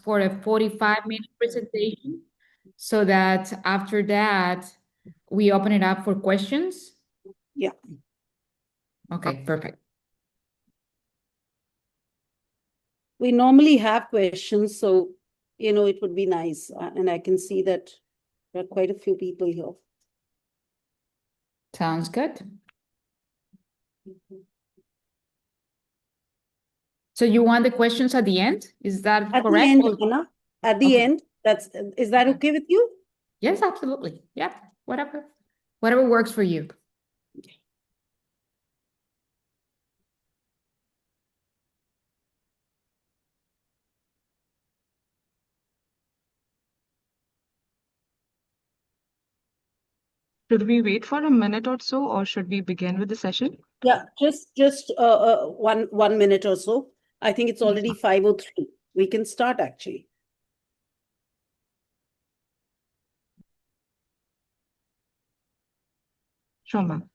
for a 45-minute presentation so that after that, we open it up for questions? Yeah. Okay, perfect. We normally have questions, so, it would be nice. And I can see that there are quite a few people here. Sounds good. So you want the questions at the end? Is that At correct? the end, Anna, at the Okay. end, is that okay with you? Yes, absolutely. Yeah, whatever works for you. Should we wait for a minute or so, or should we begin with the session? Yeah, just 1 minute or so. I think it's already 5:03. We can start actually. Sure, ma'am.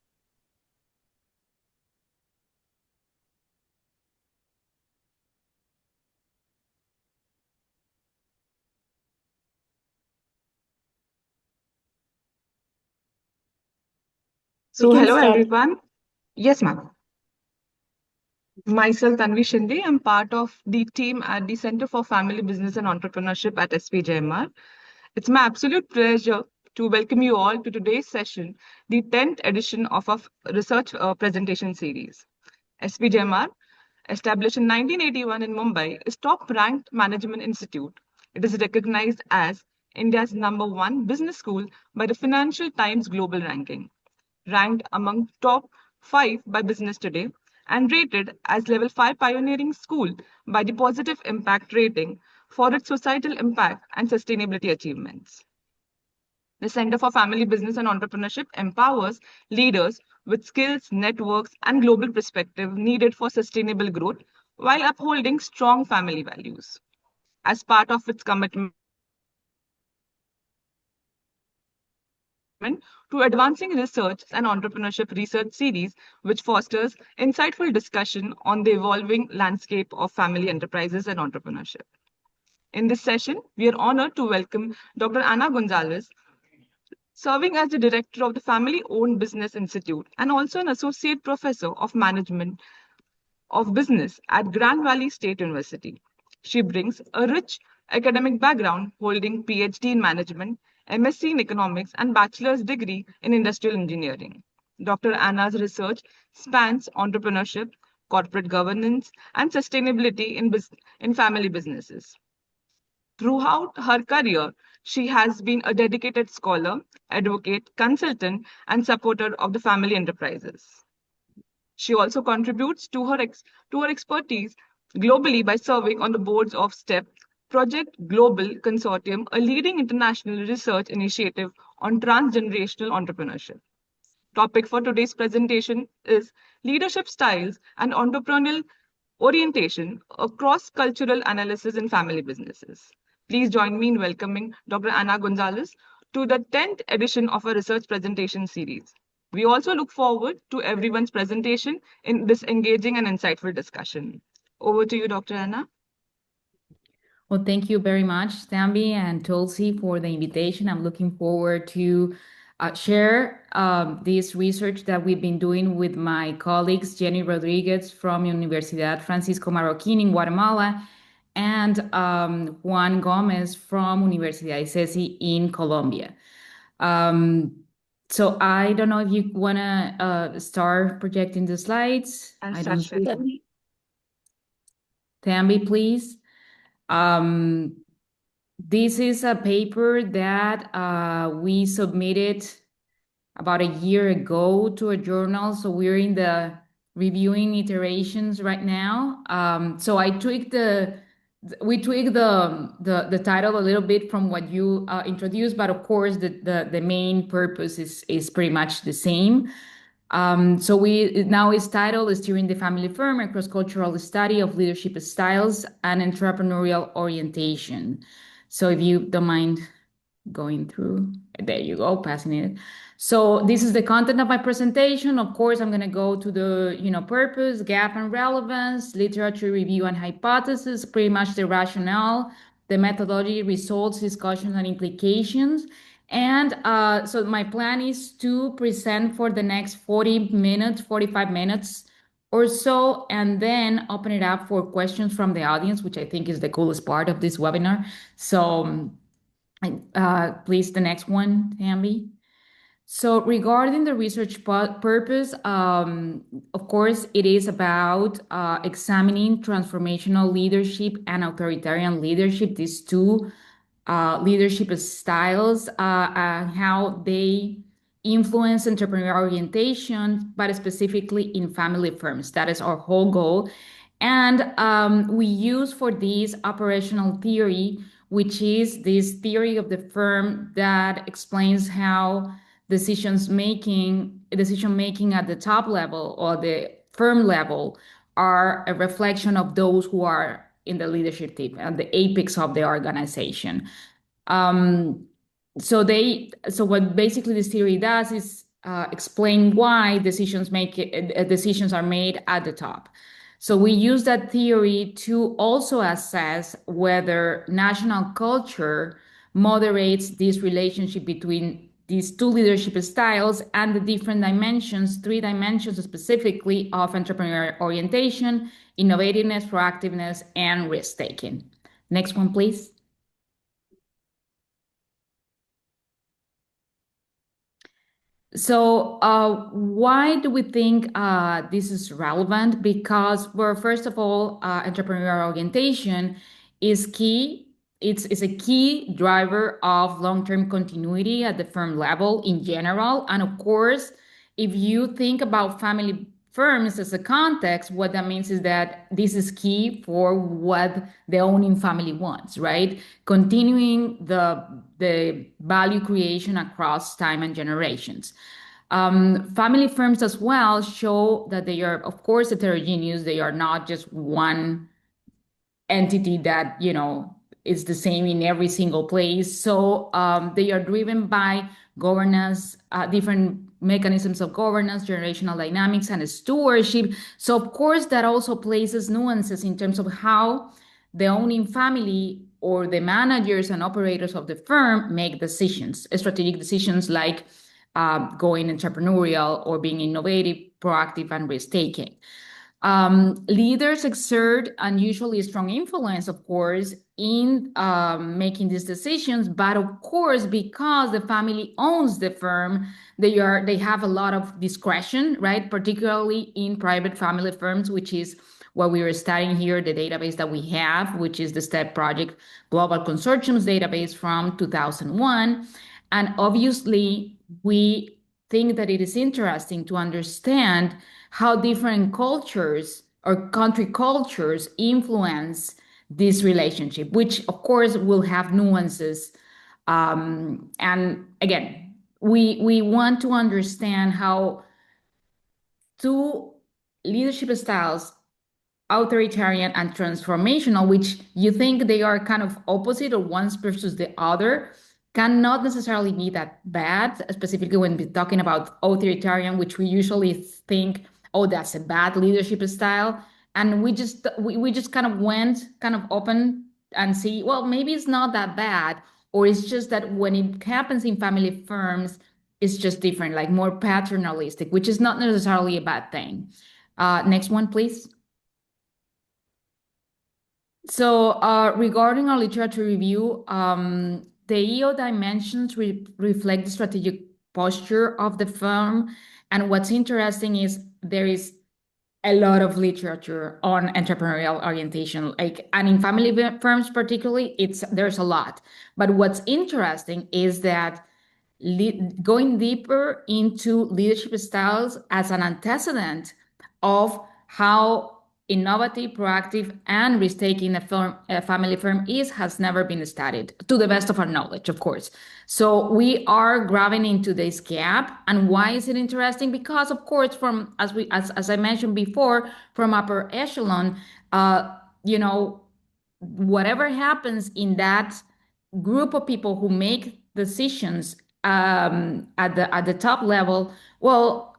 So, hello everyone. Yes, ma'am. Myself, Tanvi Shinde. I'm part of the team at the Center for Family Business and Entrepreneurship at SPJIMR. It's my absolute pleasure to welcome you all to today's session, the 10th edition of our research presentation series. SPJIMR, established in 1981 in Mumbai, is top-ranked management institute. It is recognized as India's #1 business school by the Financial Times Global Ranking, ranked among top 5 by Business Today, and rated as level 5 pioneering school by the Positive Impact Rating for its societal impact and sustainability achievements. The Center for Family Business and Entrepreneurship empowers leaders with skills, networks, and global perspective needed for sustainable growth while upholding strong family values. As part of its commitment to advancing research and entrepreneurship research series, which fosters insightful discussion on the evolving landscape of family enterprises and entrepreneurship. In this session, we are honored to welcome Dr. Ana González, serving as the director of the Family-Owned Business Institute and also an associate professor of management of business at Grand Valley State University. She brings a rich academic background, holding PhD in management, MSc in economics, and bachelor's degree in industrial engineering. Dr. Anna's research spans entrepreneurship, corporate governance, and sustainability in family businesses. Throughout her career, she has been a dedicated scholar, advocate, consultant, and supporter of the family enterprises. She also contributes to her expertise globally by serving on the boards of STEP, Project Global Consortium, a leading international research initiative on transgenerational entrepreneurship. Topic for today's presentation is leadership styles and entrepreneurial orientation, a cross-cultural analysis in family businesses. Please join me in welcoming Dr. Ana González to the 10th edition of our research presentation series. We also look forward to everyone's presentation in this engaging and insightful discussion. Over to you, Dr. Ana. Well, thank you very much, Stanby and Tulsi, for the invitation. I'm looking forward to share this research that we've been doing with my colleagues, Jenny Rodriguez from Universidad Francisco Marroquín in Guatemala, and Juan Gomez from Universidad ICESI in Colombia. So I don't know if you want to start projecting the slides. I don't see. Tambi, please. This is a paper that we submitted about a year ago to a journal. So we're in the reviewing iterations right now. So we tweaked the title a little bit from what you introduced, but of course the main purpose is pretty much the same. So now its title is Steering the Family Firm, a cross-cultural study of leadership styles and entrepreneurial orientation. So if you don't mind going through, there you go, passing it. So this is the content of my presentation. Of course, I'm going to go to the purpose, gap and relevance, literature review and hypothesis, pretty much the rationale, the methodology, results, discussions, and implications. And so my plan is to present for the next 40 minutes, 45 minutes or so, and then open it up for questions from the audience, which I think is the coolest part of this webinar. So please, the next one, Tammy. So regarding the research purpose, of course, it is about examining transformational leadership and authoritarian leadership, these two leadership styles, how they influence entrepreneurial orientation, but specifically in family firms. That is our whole goal. And we use for this operational theory, which is this theory of the firm that explains how decision making at the top level or the firm level are a reflection of those who are in the leadership team and the apex of the organization. So what basically this theory does is explain why decisions are made at the top. So we use that theory to also assess whether national culture moderates this relationship between these two leadership styles and the different dimensions, three dimensions specifically of entrepreneurial orientation, innovativeness, proactiveness, and risk-taking. Next one, please. So why do we think this is relevant? Because, well, first of all, entrepreneurial orientation is key. It's a key driver of long-term continuity at the firm level in general. And of course, if you think about family firms as a context, what that means is that this is key for what the owning family wants, right? Continuing the value creation across time and generations. Family firms as well show that they are, of course, heterogeneous. They are not just one entity that, is the same in every single place. So they are driven by governance, different mechanisms of governance, generational dynamics, and stewardship. So of course, that also places nuances in terms of how the owning family or the managers and operators of the firm make decisions, strategic decisions like going entrepreneurial or being innovative, proactive, and risk-taking. Leaders exert unusually strong influence, of course, in making these decisions, but of course, because the family owns the firm, they have a lot of discretion, right? Particularly in private family firms, which is what we are studying here, the database that we have, which is the STEP Project Global Consortium's database from 2001. And obviously, we think that it is interesting to understand how different cultures or country cultures influence this relationship, which of course will have nuances. And again, we want to understand how two leadership styles, authoritarian and transformational, which you think they are kind of opposite or one versus the other, cannot necessarily be that bad, specifically when we're talking about authoritarian, which we usually think, oh, that's a bad leadership style. And we just kind of went kind of open and see, well, maybe it's not that bad, or it's just that when it happens in family firms, it's just different, like more paternalistic, which is not necessarily a bad thing. Next one, please. So regarding our literature review, the EO dimensions reflect the strategic posture of the firm. And what's interesting is there is a lot of literature on entrepreneurial orientation, and in family firms particularly, there's a lot. But what's interesting is that going deeper into leadership styles as an antecedent of how innovative, proactive, and risk-taking a family firm has never been studied, to the best of our knowledge, of course. So we are grabbing into this gap. And why is it interesting? Because, of course, as I mentioned before, from upper echelon, whatever happens in that group of people who make decisions at the top level, well,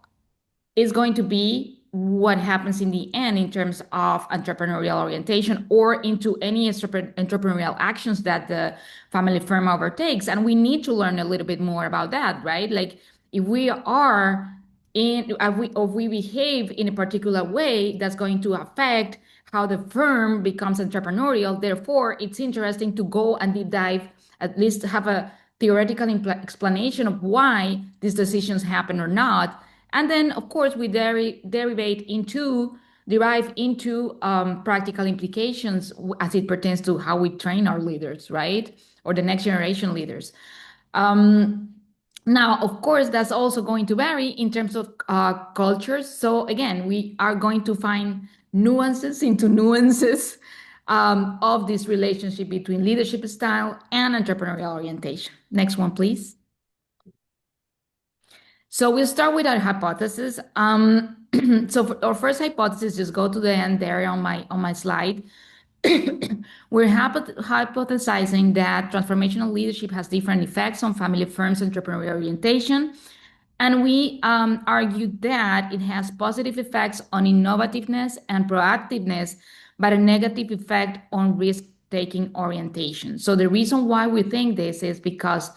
is going to be what happens in the end in terms of entrepreneurial orientation or into any entrepreneurial actions that the family firm overtakes. And we need to learn a little bit more about that, right? Like if we are if we behave in a particular way, that's going to affect how the firm becomes entrepreneurial. Therefore, it's interesting to go and deep dive, at least have a theoretical explanation of why these decisions happen or not. And then, of course, we derive into practical implications as it pertains to how we train our leaders, right? Or the next generation leaders. Now, of course, that's also going to vary in terms of cultures. So again, we are going to find nuances of this relationship between leadership style and entrepreneurial orientation. Next one, please. So we'll start with our hypothesis. So for our first hypothesis, just go to the end there on my slide. We're hypothesizing that transformational leadership has different effects on family firms' entrepreneurial orientation. And we argued that it has positive effects on innovativeness and proactiveness, but a negative effect on risk-taking orientation. So the reason why we think this is because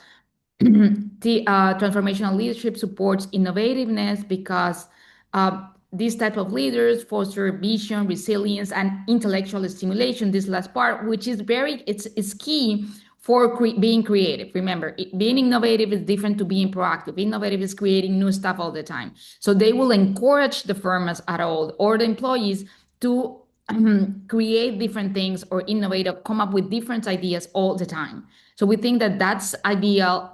the transformational leadership supports innovativeness because these type of leaders foster vision, resilience, and intellectual stimulation. This last part, which is it's key for being creative. Remember, being innovative is different to being proactive. Innovative is creating new stuff all the time. So they will encourage the firm at all or the employees to create different things or innovate or come up with different ideas all the time. So we think that that's ideal.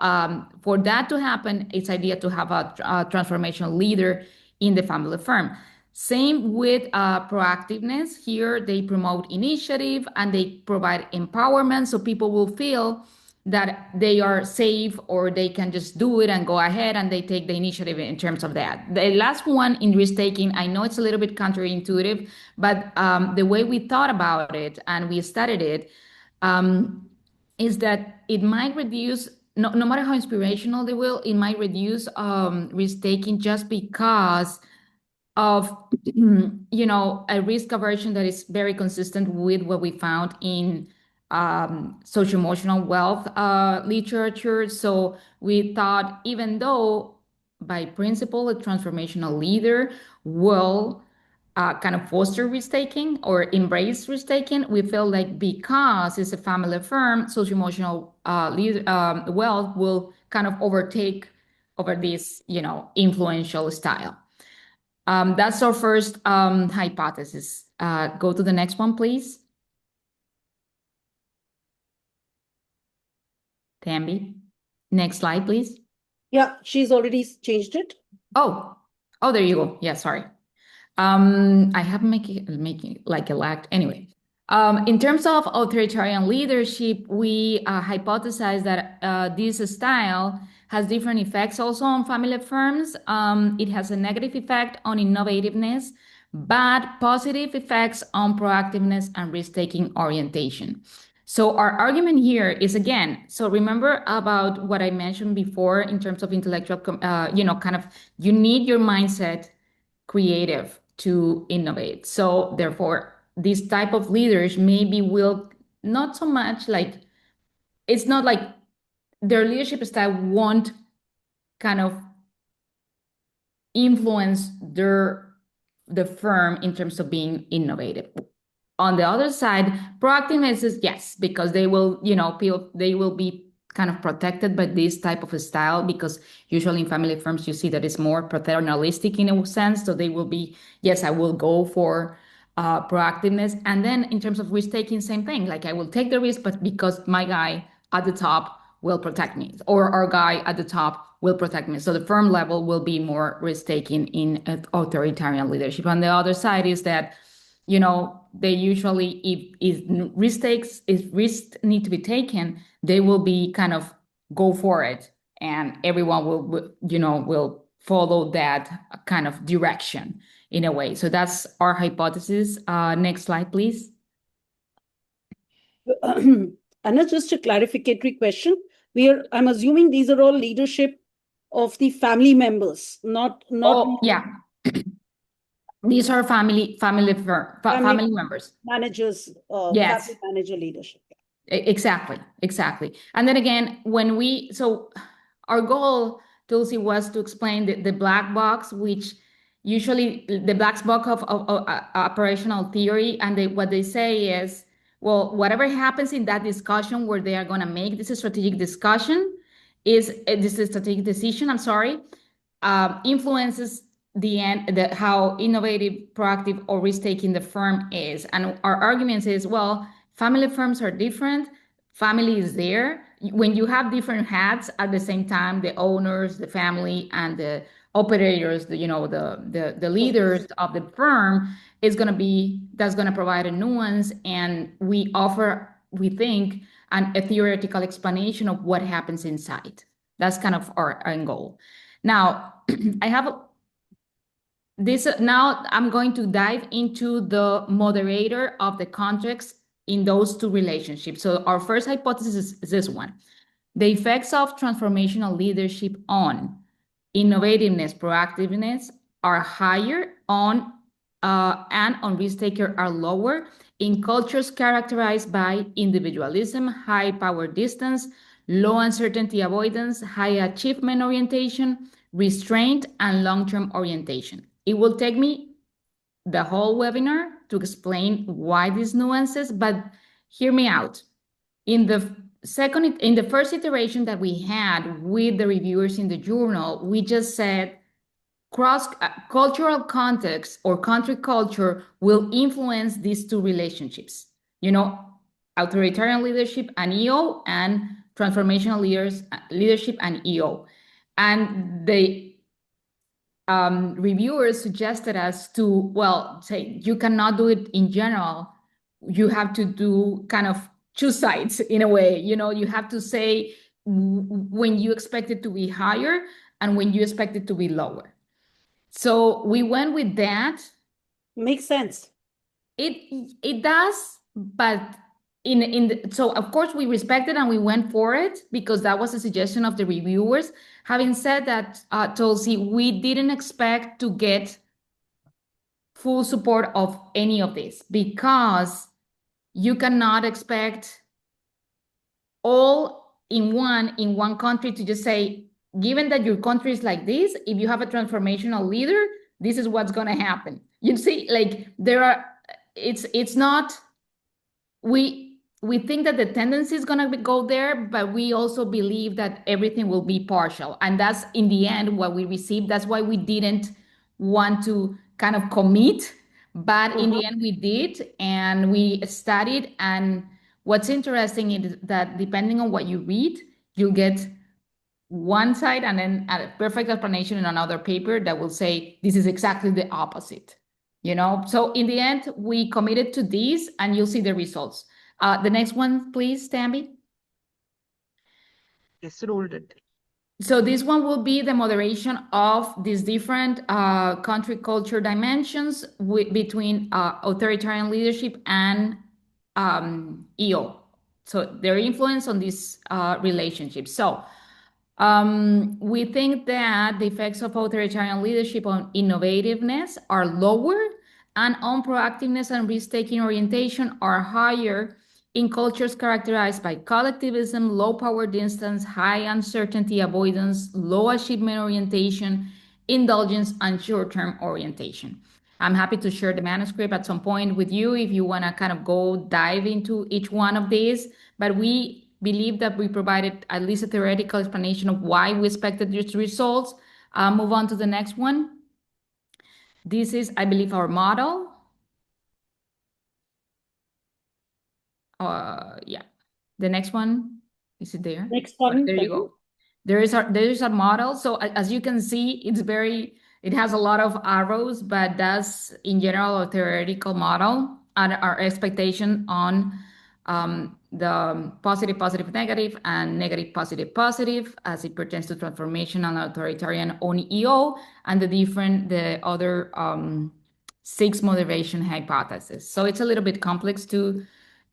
For that to happen, it's ideal to have a transformational leader in the family firm. Same with proactiveness. Here, they promote initiative and they provide empowerment so people will feel that they are safe or they can just do it and go ahead and they take the initiative in terms of that. The last one in risk-taking, I know it's a little bit counterintuitive, but the way we thought about it and we studied it is that it might reduce, no matter how inspirational they will, it might reduce risk-taking just because of a risk aversion that is very consistent with what we found in social emotional wealth literature. So we thought, even though by principle a transformational leader will kind of foster risk-taking or embrace risk-taking, we feel like because it's a family firm, social emotional wealth will kind of overtake over this influential style. That's our first hypothesis. Go to the next one, please. Tambi. Next slide, please. Yeah, she's already changed it. Oh, there you go. Yeah, sorry. I have making like a lag. Anyway, in terms of authoritarian leadership, we hypothesize that this style has different effects also on family firms. It has a negative effect on innovativeness, but positive effects on proactiveness and risk-taking orientation. So our argument here is, again, so remember about what I mentioned before in terms of intellectual, you need your mindset creative to innovate. So therefore, this type of leaders maybe will not so much like, it's not like their leadership style won't kind of influence the firm in terms of being innovative. On the other side, proactiveness is yes, because they will, they will be kind of protected by this type of a style, because usually in family firms, you see that it's more paternalistic in a sense. So they will be, yes, I will go for proactiveness. And then in terms of risk-taking, same thing. Like I will take the risk, but because my guy at the top will protect me, or our guy at the top will protect me. So the firm level will be more risk-taking in authoritarian leadership. On the other side is that, they usually, if risks need to be taken, they will be kind of go for it, and everyone will follow that kind of direction in a way. So that's our hypothesis. Next slide, please. Anna, just a clarificatory question. I'm assuming these are all leadership of the family members, not. Oh, yeah. These are family members. Managers, Yes. family manager leadership. Exactly. And then again, so our goal, Tulsi, was to explain the black box, which usually the black box of operational theory. And what they say is, well, whatever happens in that discussion where they are going to make this strategic discussion this is strategic decision, I'm sorry, influences how innovative, proactive, or risk-taking the firm is. And our argument is, well, family firms are different. Family is there. When you have different hats at the same time, the owners, the family, and the operators, the leaders of the firm that's gonna provide a nuance, and we offer, we think, a theoretical explanation of what happens inside. That's kind of our end goal. Now, I have this. Now I'm going to dive into the moderator of the context in those two relationships. So our first hypothesis is this one. The effects of transformational leadership on innovativeness, proactiveness are higher on and on risk taker are lower in cultures characterized by individualism, high power distance, low uncertainty avoidance, high achievement orientation, restraint, and long-term orientation. It will take me the whole webinar to explain why these nuances, but hear me out. In the first iteration that we had with the reviewers in the journal, we just said cross-cultural context or country culture will influence these two relationships. Authoritarian leadership and EO, and transformational leadership and EO. And the reviewers suggested us to, say you cannot do it in general. You have to do kind of two sides in a way. You have to say when you expect it to be higher and when you expect it to be lower. So we went with that. Makes sense. It does, but so of course we respected and we went for it because that was a suggestion of the reviewers. Having said that, Tulsi, we didn't expect to get full support of any of this because you cannot expect all in one country to just say, given that your country is like this, if you have a transformational leader, this is what's going to happen. You see, like it's not, we think that the tendency is going to go there, but we also believe that everything will be partial. And that's in the end what we received. That's why we didn't want to kind of commit, but in the end we did, and we studied. And what's interesting is that depending on what you read, you'll get one side and then a perfect explanation in another paper that will say this is exactly the opposite. So in the end, we committed to this, and you'll see the results. The next one, please, Tambi. Yes, rolled it. So this one will be the moderation of these different country culture dimensions between authoritarian leadership and EO. So their influence on this relationship. So we think that the effects of authoritarian leadership on innovativeness are lower, and on proactiveness and risk-taking orientation are higher in cultures characterized by collectivism, low power distance, high uncertainty avoidance, low achievement orientation, indulgence, and short-term orientation. I'm happy to share the manuscript at some point with you if you want to kind of go dive into each one of these, but we believe that we provided at least a theoretical explanation of why we expected these results. Move on to the next one. This is, I believe, our model. Yeah. The next one, is it there? Next one. There you go. There is a model. So as you can see, it has a lot of arrows, but that's in general a theoretical model and our expectation on the positive, negative, and negative, positive, as it pertains to transformation and authoritarian on EO, and the other 6 motivation hypotheses. So it's a little bit complex to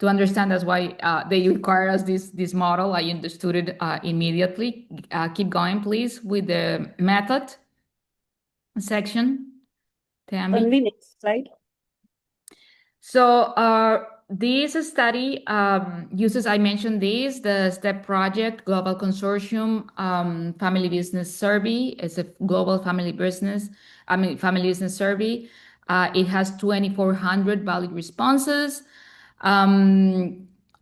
understand. That's why they require us this model. I understood it immediately. Keep going, please, with the method section. Tammy? Next slide. So this study uses, I mentioned this, the STEP project, Global Consortium Family Business Survey. It's a global family business survey. It has 2,400 valid responses.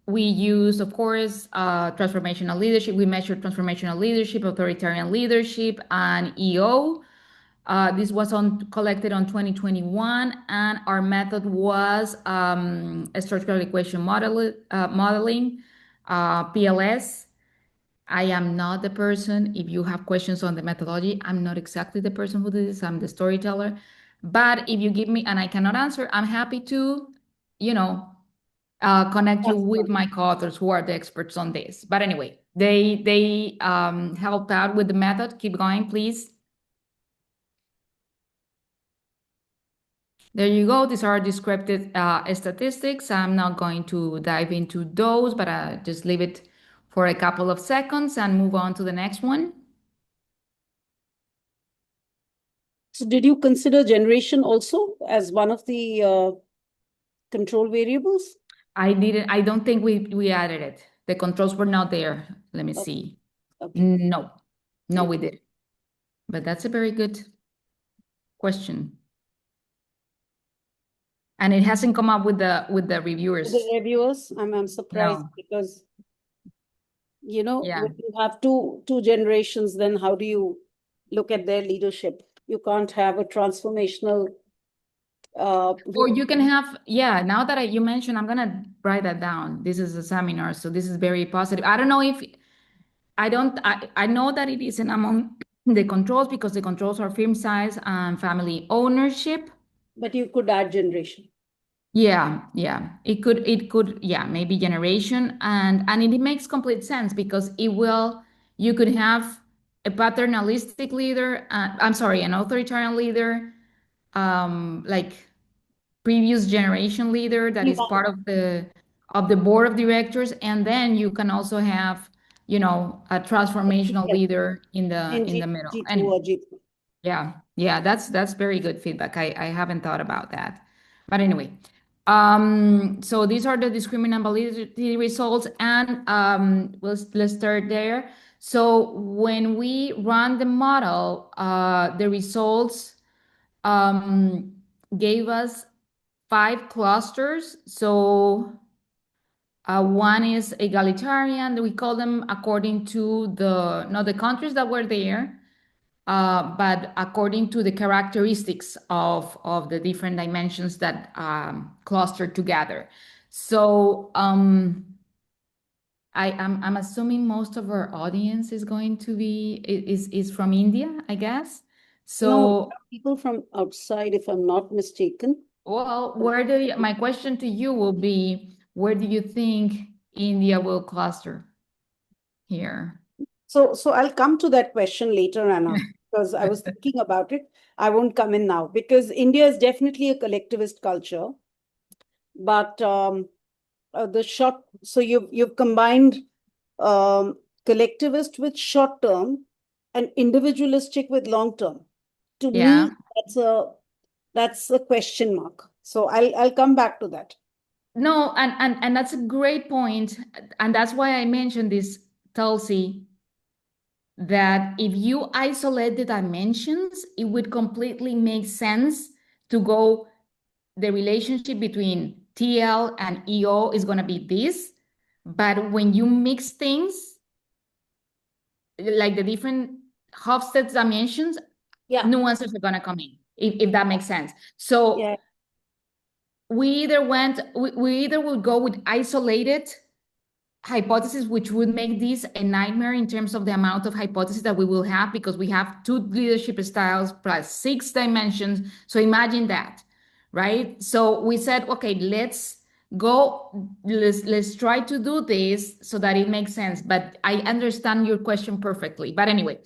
We use, of course, transformational leadership. We measure transformational leadership, authoritarian leadership, and EO. This was collected on 2021, and our method was a structural equation modeling, PLS. I am not the person, if you have questions on the methodology, I'm not exactly the person who did this, I'm the storyteller. But if you give me, and I cannot answer, I'm happy to, connect you That's with fine. my co-authors who are the experts on this. But anyway, they helped out with the method. Keep going, please. There you go. These are descriptive statistics. I'm not going to dive into those, but just leave it for a couple of seconds and move on to the next one. So did you consider generation also as one of the control variables? I don't think we added it. The controls were not there. Let me Okay. see. Okay. No, we Okay. did. But that's a very good question. And it hasn't come up with the reviewers. The reviewers, I'm surprised No. because Yeah. when you have two generations, then how do you look at their leadership? You can't have a transformational Or you can have, yeah, now that you mentioned, I'm gonna write that down. This is a seminar, so this is very positive. I don't know if I know that it isn't among the controls because the controls are firm size and family ownership. but you could add generation. Yeah. It could, yeah, maybe generation, and it makes complete sense because you could have a paternalistic leader, I'm sorry, an authoritarian leader, like previous generation leader that is part of the board of directors, and then you can also have, a transformational leader in the middle. G2 Anyway, or G3. yeah, that's very good feedback. I haven't thought about that, but anyway, so these are the discriminant validity results, and let's start there. So when we run the model, the results gave us 5 clusters. So one is egalitarian. We call them according to not the countries that were there, but according to the characteristics of the different dimensions that clustered together. So I'm assuming most of our audience is going to be is from India, I guess. No, So people from outside, if I'm not mistaken. well, my question to you will be, where do you think India will cluster here? So I'll come to that question later, Anna, because I was thinking about it. I won't come in now because India is definitely a collectivist culture, but so you've combined collectivist with short term and individualistic with long term. To Yeah. me, that's a question mark. So I'll come back to that. No, and that's a great point, and that's why I mentioned this, Tulsi, that if you isolate the dimensions, it would completely make sense to go, the relationship between TL and EO is going to be this, but when you mix things, like the different Hofstad's dimensions, Yeah. nuances are going to come in, if that makes sense. So Yeah. we either will go with isolated hypothesis, which would make this a nightmare in terms of the amount of hypotheses that we will have, because we have 2 leadership styles plus 6 dimensions. So imagine that, right? So we said, okay, let's try to do this so that it makes sense. But I understand your question perfectly. But anyway,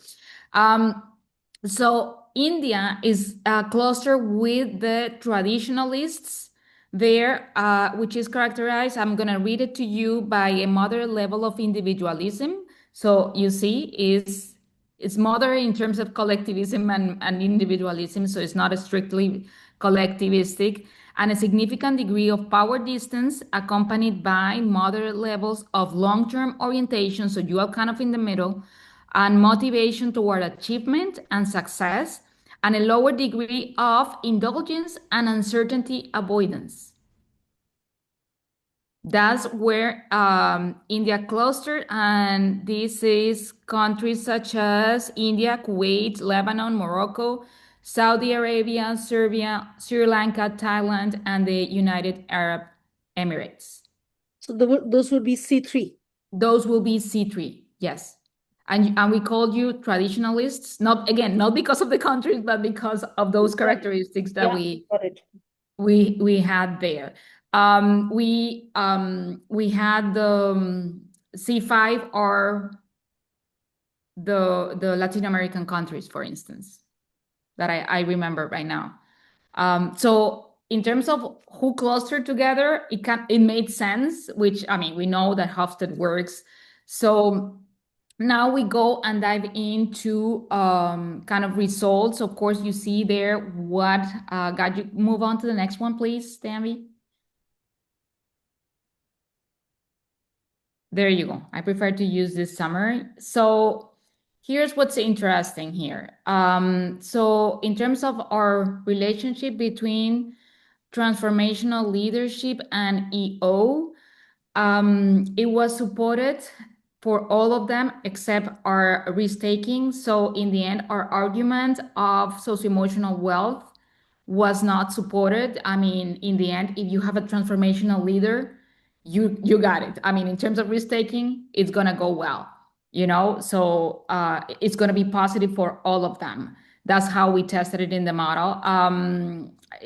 so India is a cluster with the traditionalists there, which is characterized, I'm going to read it to you, by a moderate level of individualism. So you see, it's moderate in terms of collectivism and individualism. So it's not strictly collectivistic, and a significant degree of power distance accompanied by moderate levels of long-term orientation, so you are kind of in the middle, and motivation toward achievement and success, and a lower degree of indulgence and uncertainty avoidance. That's where India clustered, and this is countries such as India, Kuwait, Lebanon, Morocco, Saudi Arabia, Serbia, Sri Lanka, Thailand, and the United Arab Emirates. So those would be C3. Those will be C3, yes. And we called you traditionalists, not because of the countries, but because of those characteristics that we had there. We had the C5 or the Latin American countries, for instance, that I remember right now. So in terms of who clustered together, it made sense, which, I mean, we know that Hofstede works. So now we go and dive into kind of results. Of course, you see there what got you. Move on to the next one, please, Stanley. There you go. I prefer to use this summary. So here's what's interesting here. So in terms of our relationship between transformational leadership and EO, it was supported for all of them except our risk-taking. So in the end, our argument of socio-emotional wealth was not supported. I mean, in the end, if you have a transformational leader, you got it. I mean, in terms of risk-taking, it's gonna go well, you know? So it's gonna be positive for all of them. That's how we tested it in the model.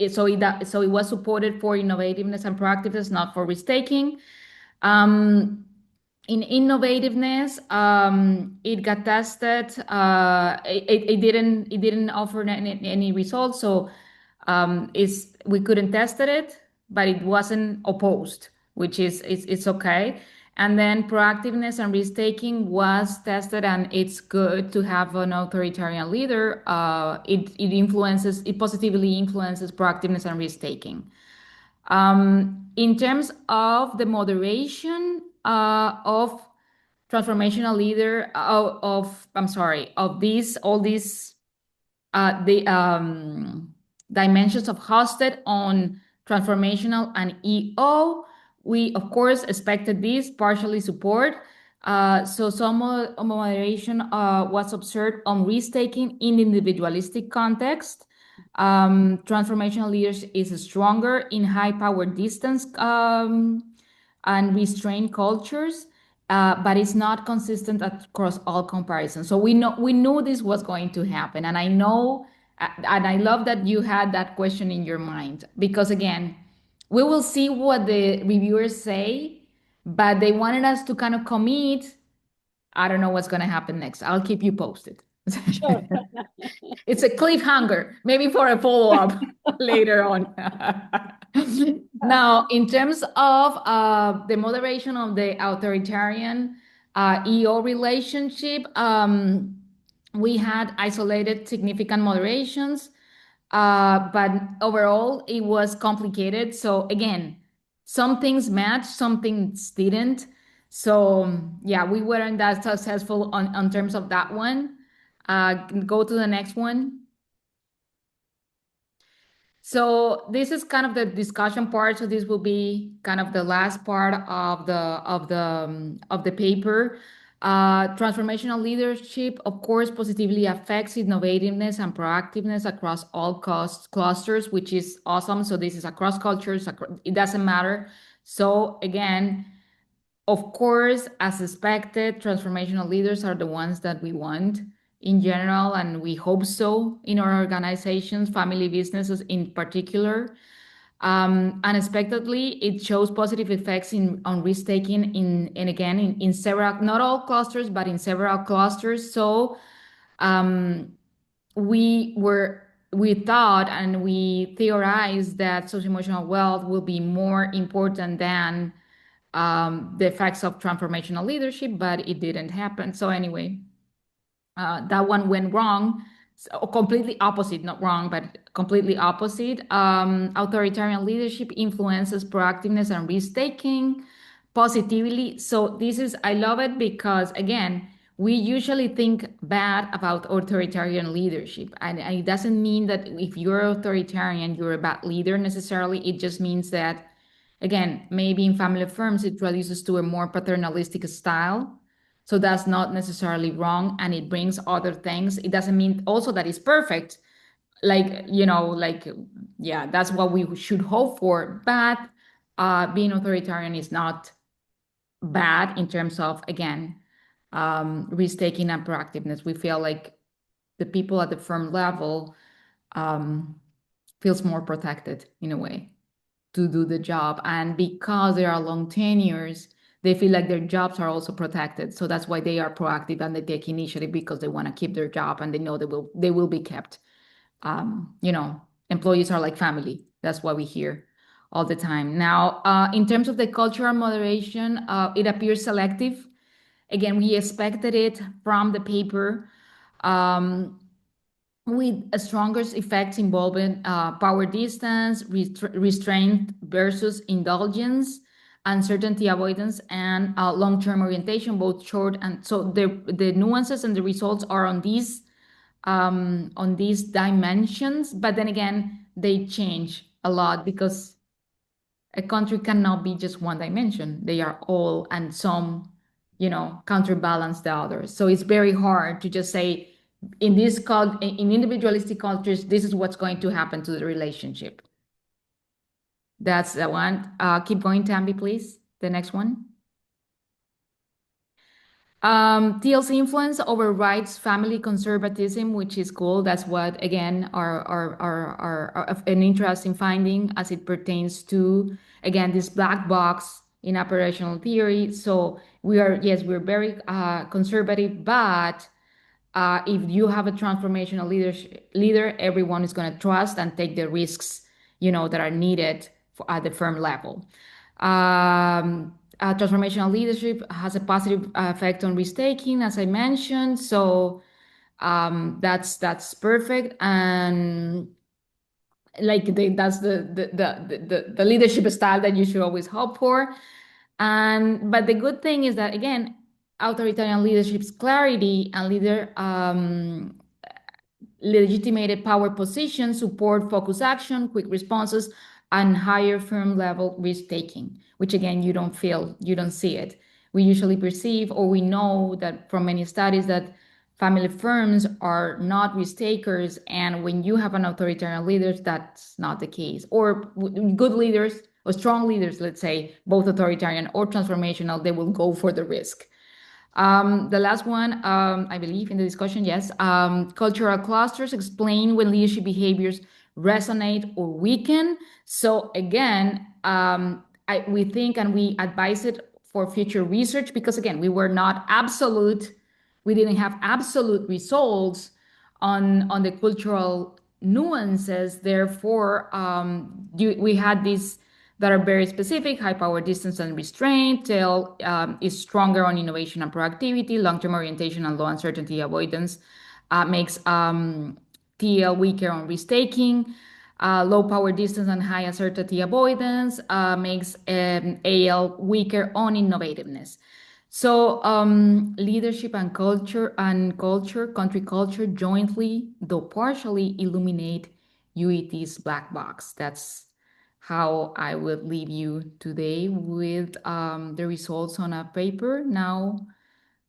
So it was supported for innovativeness and proactiveness, not for risk-taking. In innovativeness, it got tested. It didn't offer any results. So we couldn't test it, but it wasn't opposed, which is it's okay. And then proactiveness and risk-taking was tested, and it's good to have an authoritarian leader. It positively influences proactiveness and risk-taking. In terms of the moderation of transformational leader of all these dimensions of Hofstede on transformational and EO, we of course expected this partially support. So some moderation was observed on risk-taking in individualistic context. Transformational leaders is stronger in high power distance and restrained cultures, but it's not consistent across all comparisons. So we knew this was going to happen, and I know, and I love that you had that question in your mind, because again, we will see what the reviewers say, but they wanted us to kind of commit. I don't know what's going to happen next. I'll keep you posted. Sure. It's a cliffhanger, maybe for a follow-up later on. Now, in terms of the moderation of the authoritarian EO relationship, we had isolated significant moderations, but overall it was complicated. So again, some things matched, some things didn't. So yeah, we weren't that successful on terms of that one. Go to the next one. So this is kind of the discussion part. So this will be kind of the last part of the paper. Transformational leadership, of course, positively affects innovativeness and proactiveness across all clusters, which is awesome. So this is across cultures. It doesn't matter. So again, of course, as expected, transformational leaders are the ones that we want in general, and we hope so in our organizations, family businesses in particular. Unexpectedly, it shows positive effects on risk-taking in several, not all clusters, but in several clusters. So we thought and we theorized that socio-emotional wealth will be more important than the effects of transformational leadership, but it didn't happen. So anyway, that one went wrong. So completely opposite, not wrong, but completely opposite. Authoritarian leadership influences proactiveness and risk taking positively. So this is, I love it because again, we usually think bad about authoritarian leadership. And it doesn't mean that if you're authoritarian, you're a bad leader necessarily. It just means that, again, maybe in family firms, it reduces to a more paternalistic style. So that's not necessarily wrong, and it brings other things. It doesn't mean also that it's perfect. Like, yeah, that's what we should hope for. But being authoritarian is not bad in terms of, again, risk-taking and proactiveness. We feel like the people at the firm level feels more protected in a way to do the job. And because there are long tenures, they feel like their jobs are also protected. So that's why they are proactive and they take initiative because they want to keep their job and they know they will be kept. Employees are like family. That's what we hear all the time. Now, in terms of the cultural moderation, it appears selective. Again, we expected it from the paper. With a stronger effects involving power distance, restraint versus indulgence, uncertainty avoidance, and long-term orientation, both short and so the nuances and the results are on these dimensions. But then again, they change a lot because a country cannot be just one dimension. They are all, and some, counterbalance the others. So it's very hard to just say in individualistic cultures, this is what's going to happen to the relationship. That's the one. Keep going, Tambi, please. The next one. TLC influence overrides family conservatism, which is cool. That's what, again, are an interesting finding as it pertains to, again, this black box in operational theory. So we're very conservative, but if you have a transformational leader, everyone is going to trust and take the risks, that are needed at the firm level. Transformational leadership has a positive effect on risk taking, as I mentioned. So that's perfect, and like that's the leadership style that you should always hope for. But the good thing is that, again, authoritarian leadership's clarity and legitimated power positions support focused action, quick responses, and higher firm level risk taking, which again, you don't see it. We usually perceive, or we know that from many studies, that family firms are not risk takers. And when you have an authoritarian leader, that's not the case. Or good leaders or strong leaders, let's say, both authoritarian or transformational, they will go for the risk. The last one, I believe in the discussion, yes. Cultural clusters explain when leadership behaviors resonate or weaken. So again, we think and we advise it for future research because, again, we didn't have absolute results on the cultural nuances. Therefore, we had these that are very specific: high power distance and restraint. TEL is stronger on innovation and proactivity. Long-term orientation and low uncertainty avoidance makes TL weaker on risk-taking. Low power distance and high uncertainty avoidance makes AL weaker on innovativeness. So leadership and country culture jointly, though partially, illuminate UET's black box. That's how I would leave you today with the results on a paper. Now,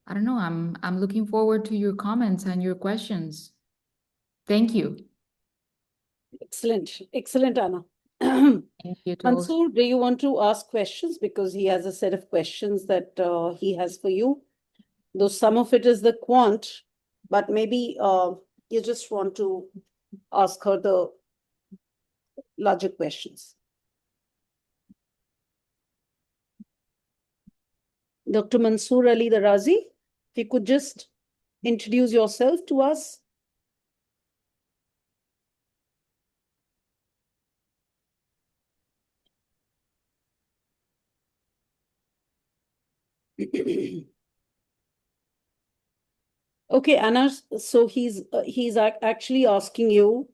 I don't know, I'm looking forward to your comments and your questions. Thank you. Excellent, Anna. Thank you, Mansoor, do you want to ask questions? Because he has a set of questions that he has for you. Though some of it is the quant, but maybe you just want to ask her the larger questions. Dr. Mansoor Ali Darazi, if you could just introduce yourself to us. Okay, Anna, so he's actually asking you,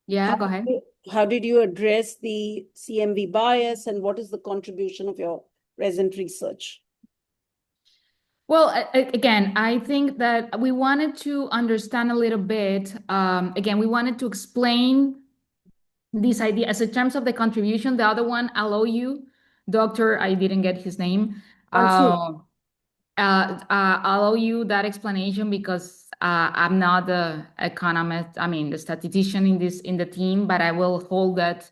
Yeah, go ahead. how did you address the CMV bias and what is the contribution of your present research? Well, again, I think that we wanted to understand a little bit. Again, we wanted to explain this idea as in terms of the contribution. The other one, I'll owe you, Doctor. I didn't get his name. Also, I'll owe you that explanation because I'm not the economist. I mean, the statistician in the team, but I will hold that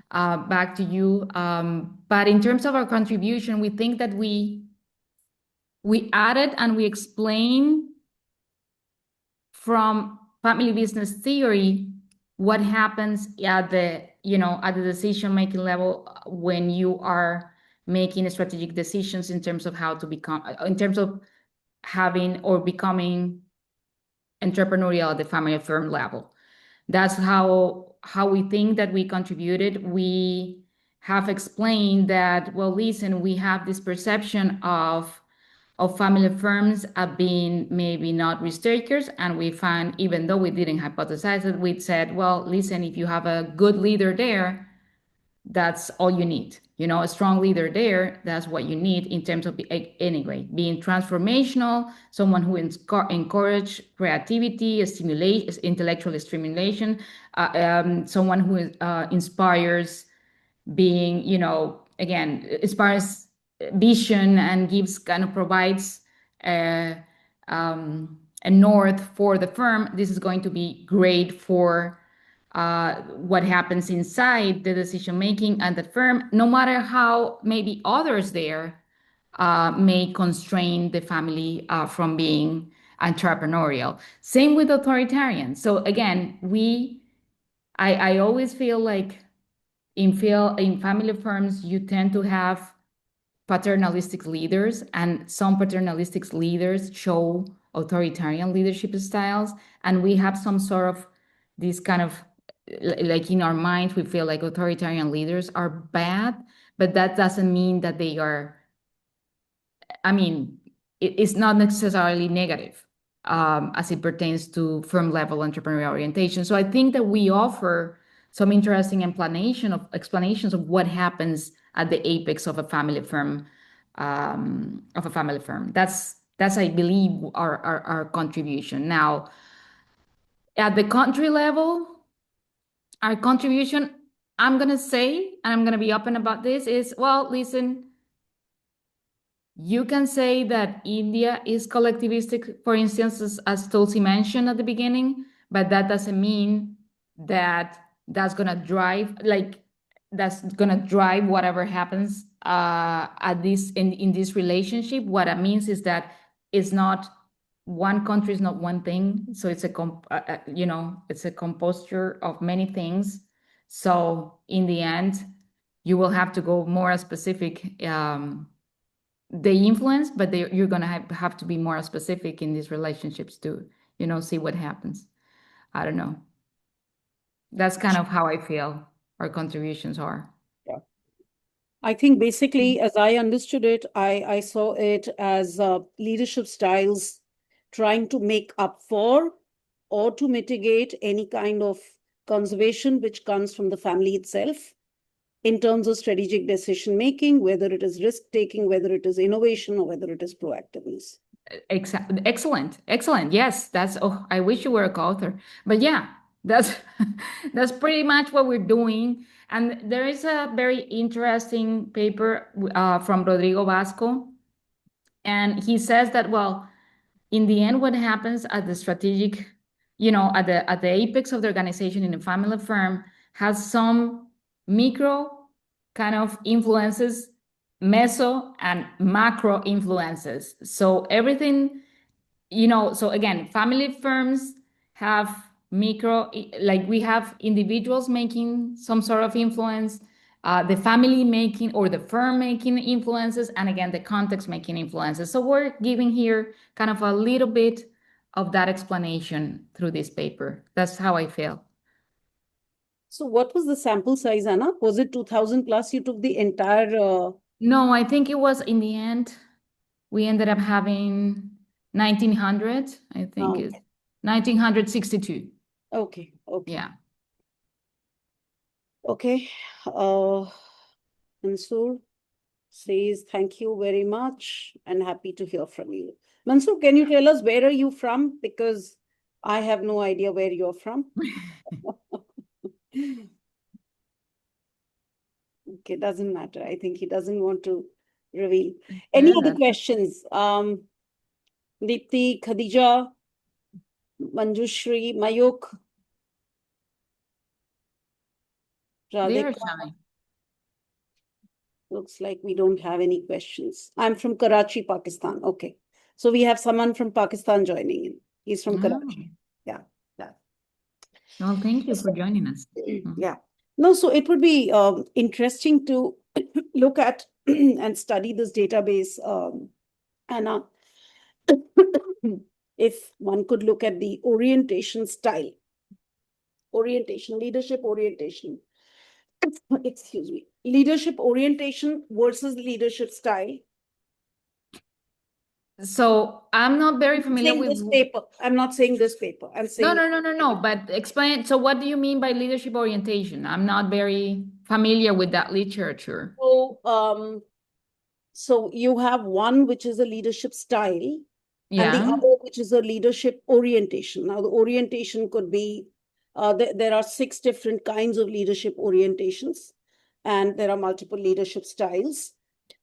back to you. But in terms of our contribution, we think that we added and we explained from family business theory what happens at the at the decision making level when you are making strategic decisions in terms of how to become in terms of having or becoming entrepreneurial at the family firm level. That's how we think that we contributed. We have explained that, well, listen, we have this perception of family firms as being maybe not risk takers. And we find, even though we didn't hypothesize it, we said, well, listen, if you have a good leader there, that's all you need. A strong leader there, that's what you need in terms of, anyway, being transformational, someone who encourage creativity, stimulate intellectual stimulation, someone who inspires being, again, inspires vision and provides a, a north for the firm. This is going to be great for what happens inside the decision making and the firm, no matter how maybe others there may constrain the family from being entrepreneurial. Same with authoritarian. So again, I always feel like in family firms, you tend to have paternalistic leaders, and some paternalistic leaders show authoritarian leadership styles. And we have some sort of this kind of like in our minds, we feel like authoritarian leaders are bad, but that doesn't mean that they are. I mean, it's not necessarily negative as it pertains to firm level entrepreneurial orientation. So I think that we offer some interesting explanations of what happens at the apex of a family firm. That's I believe our contribution. Now, at the country level, our contribution, I'm gonna say, and I'm gonna be open about this, is, well, listen. You can say that India is collectivistic, for instance, as Tulsi mentioned at the beginning, but that doesn't mean that that's gonna drive whatever happens at this in this relationship. What it means is that it's not one country is not one thing, so it's it's a composture of many things. So in the end, you will have to go more specific. They influence, but you're going to have to be more specific in these relationships to, see what happens. I don't know. That's kind of how I feel our contributions are. yeah. I think basically, as I understood it, I saw it as leadership styles trying to make up for or to mitigate any kind of conservation which comes from the family itself in terms of strategic decision making, whether it is risk taking, whether it is innovation, or whether it is proactiveness. Excellent. Yes, I wish you were a co-author, but yeah, that's that's pretty much what we're doing. And there is a very interesting paper from Rodrigo Vasco, and he says that, well, in the end, what happens at the strategic, at the apex of the organization in a family firm has some micro kind of influences, meso and macro influences. So everything, so again, family firms have micro, like we have individuals making some sort of influence, the family making or the firm making influences, and again, the context making influences. So we're giving here kind of a little bit of that explanation through this paper. That's how I feel. So what was the sample size, Anna? Was it 2000 plus? You took the entire... No, I think it was in the end, we ended up having 1900, I think it's 1962. Okay. Yeah. Okay. Mansoor says, thank you very much and happy to hear from you. Mansoor, can you tell us where are you from? Because I have no idea where you're from. Okay, doesn't matter. I think he doesn't want to reveal. Any other questions? Deepti, Khadija, Manjushri, Mayuk, They are Radhika. shy. Looks like we don't have any questions. I'm from Karachi, Pakistan. Okay. So we have someone from Pakistan joining in. He's from Karachi. Yeah. Well, thank you for joining us. Yeah. No, so it would be interesting to look at and study this database. And if one could look at the orientation style, leadership orientation. Excuse me, leadership orientation versus leadership style. So I'm not very familiar with this paper. I'm not saying this paper. I'm saying no. But explain. So what do you mean by leadership orientation? I'm not very familiar with that literature. So you have one which is a leadership style, and the Yeah. other which is a leadership orientation. Now the orientation could be there are 6 different kinds of leadership orientations, and there are multiple leadership styles.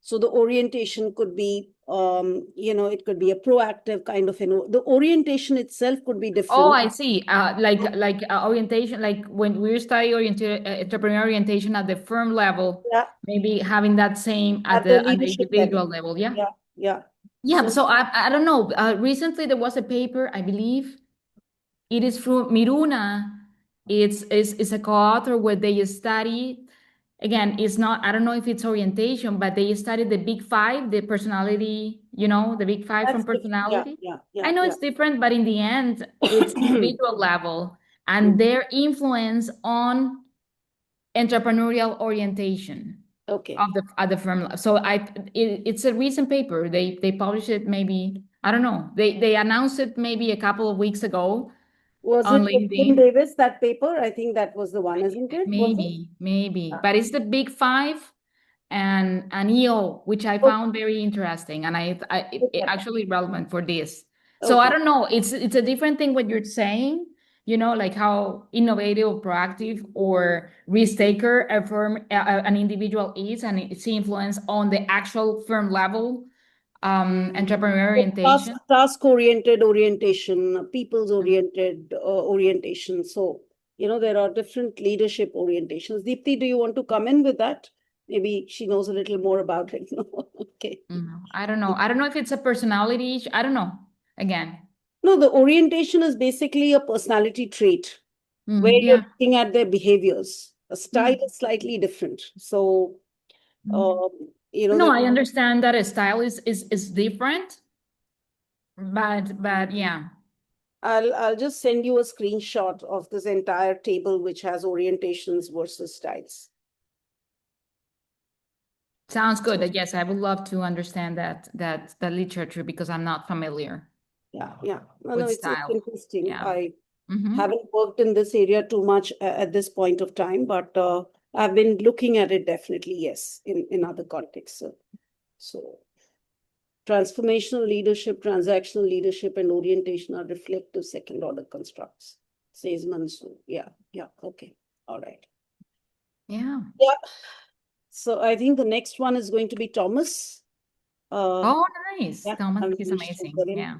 So the orientation could be, it could be a proactive kind of, the orientation itself could be different. Oh, I see. Like orientation, like when we study entrepreneurial orientation at the firm level, Yeah. maybe having that same at the the individual level. Yeah. Yeah. So I don't know. Recently there was a paper, I believe it is from Miruna. It's a co-author where they study. Again, it's not, I don't know if it's orientation, but they studied the big 5, the personality, the big 5 from personality. I know it's different, but in the end, it's individual level and their influence on entrepreneurial orientation of the firm. So it's a recent paper. They published it maybe, I don't know. They announced it maybe a couple of weeks ago. Was on it LinkedIn. Tim Davis, that paper? I think that was the one, isn't it? Maybe. But it's the big 5 and EO, which I found very interesting, and it actually relevant for this. So I don't know. It's a different thing what you're saying, like how innovative, proactive, or risk taker a firm, an individual is, and its influence on the actual firm level. Entrepreneurial orientation. Task-oriented orientation, people's-oriented orientation. So, there are different leadership orientations. Deepti, do you want to come in with that? Maybe she knows a little more about it. Okay. I don't know. I don't know if it's a personality issue. I don't know. Again. No, the orientation is basically a personality trait where you're looking at their behaviors. A style is slightly different. So, no, I understand that a style is different, but yeah. I'll just send you a screenshot of this entire table which has orientations versus styles. Sounds good. Yes, I would love to understand that literature because I'm not familiar. No, it's interesting. Yeah. I haven't worked in this area too much at this point of time, but I've been looking at it definitely, yes, in other contexts. So transformational leadership, transactional leadership, and orientation are reflective second-order constructs, says Mansoor. Yeah, okay, all right. Yeah. So I think the next one is going to be Thomas. Oh, nice. Thomas, he's amazing. Yeah.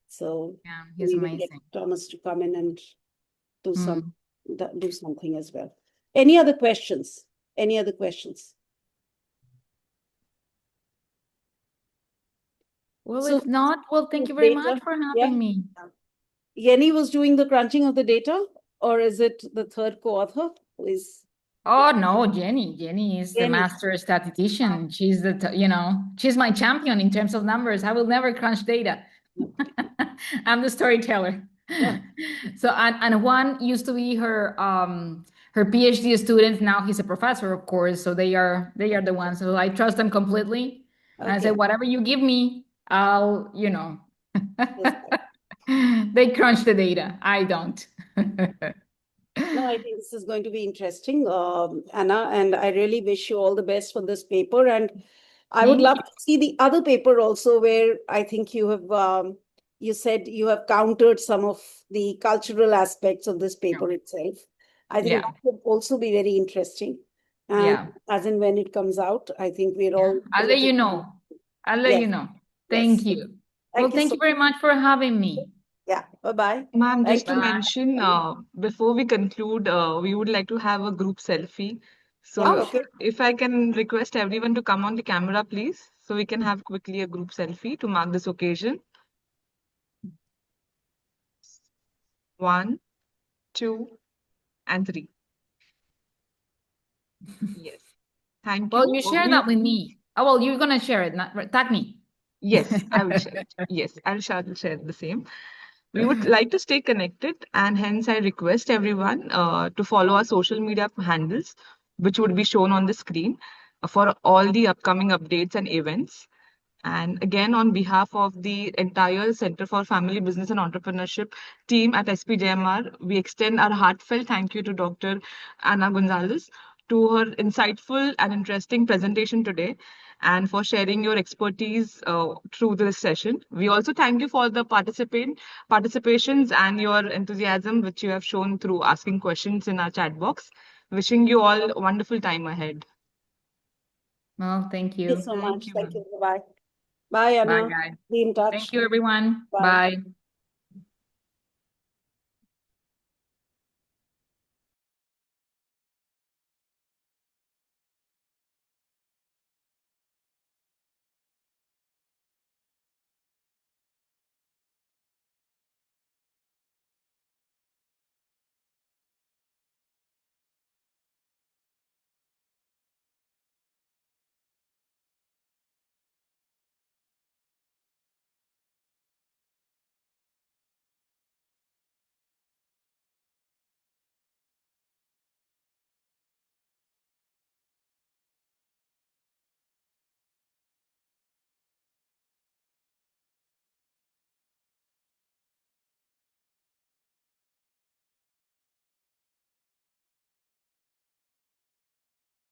So yeah, he's amazing. Get Thomas to come in and do something as well. Any other questions? Well, if not, well, thank you very much for having me. Yenny was doing the crunching of the data, or is it the third co-author who is? Oh no, Jenny. Jenny is the master statistician. She's she's my champion in terms of numbers. I will never crunch data. I'm the storyteller. So and Juan used to be her PhD student. Now he's a professor, of course. So they are the ones. So I trust them completely. And I said, whatever you give me, I'll They crunch the data. I don't. No, I think this is going to be interesting, Anna, and I really wish you all the best for this paper. And I would Thank love you. to see the other paper also, where I think you have, you said you have countered some of the cultural aspects of this Yeah. paper itself. I think Yeah. that would also be very interesting. And Yeah. as and when it comes out, I think we're Yeah. all I'll let looking. you know. I'll let Yes, you know. Thank yes. you. Well, Thank you thank so you very much for having me. much. Yeah, bye-bye. Ma'am, just Thank to you. Bye. mention, before we conclude, we would like to have a group selfie. Yeah, Oh, So okay. sure. if I can request everyone to come on the camera, please, so we can have quickly a group selfie to mark this occasion. 1, 2, and 3. Yes. Thank Well, you. you share that with me. Oh, well, you're gonna share it, not tag me. Yes, I will share it. Yes, share the same. We would like to stay connected, and hence I request everyone to follow our social media handles, which would be shown on the screen for all the upcoming updates and events. And again, on behalf of the entire Center for Family Business and Entrepreneurship team at SPJIMR, we extend our heartfelt thank you to Dr. Anna González to her insightful and interesting presentation today and for sharing your expertise through this session. We also thank you for the participations and your enthusiasm which you have shown through asking questions in our chat box. Wishing you all a wonderful time ahead. Well, thank Thank you you. so Thank much. you, Thank ma'am. you. Bye. Bye, Bye, Anna. guys. Be in Thank touch. you, everyone. Bye. Bye.